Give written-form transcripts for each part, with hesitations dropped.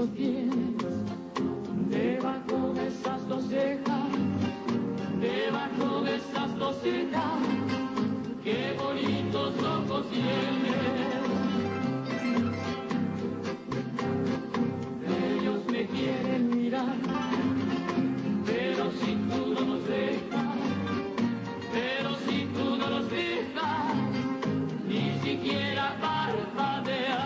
lo tienes debajo de esas dos cejas, debajo de esas dos cejas, qué bonitos ojos tienes. Ellos me quieren mirar, pero si tú no los dejas, pero si tú no los dejas, ni siquiera parpadear.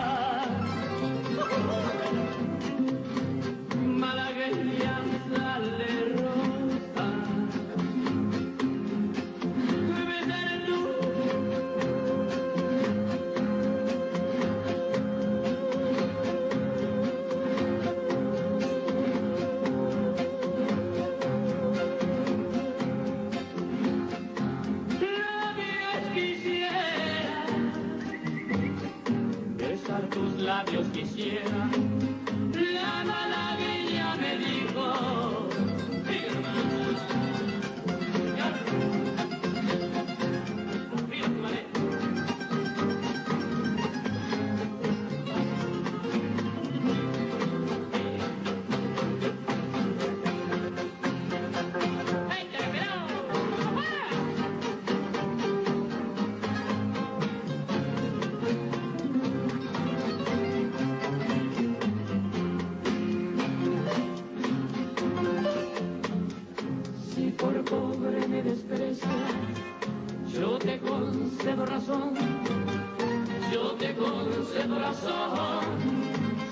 Malagueña sale rosa, tus labios quisiera. La malagueña me dijo, por pobre me desprecias, yo te concedo razón, yo te concedo razón,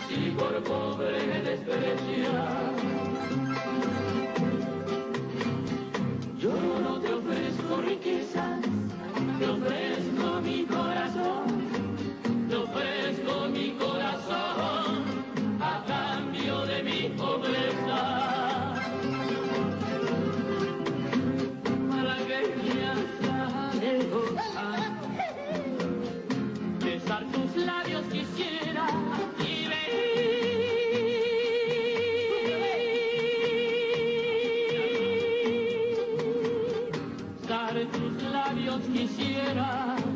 si por pobre me desprecias. Yo no te ofrezco riquezas, te ofrezco mi corazón, te ofrezco mi corazón, a cambio de mi pobreza. Besar tus labios quisiera y besar tus labios quisiera.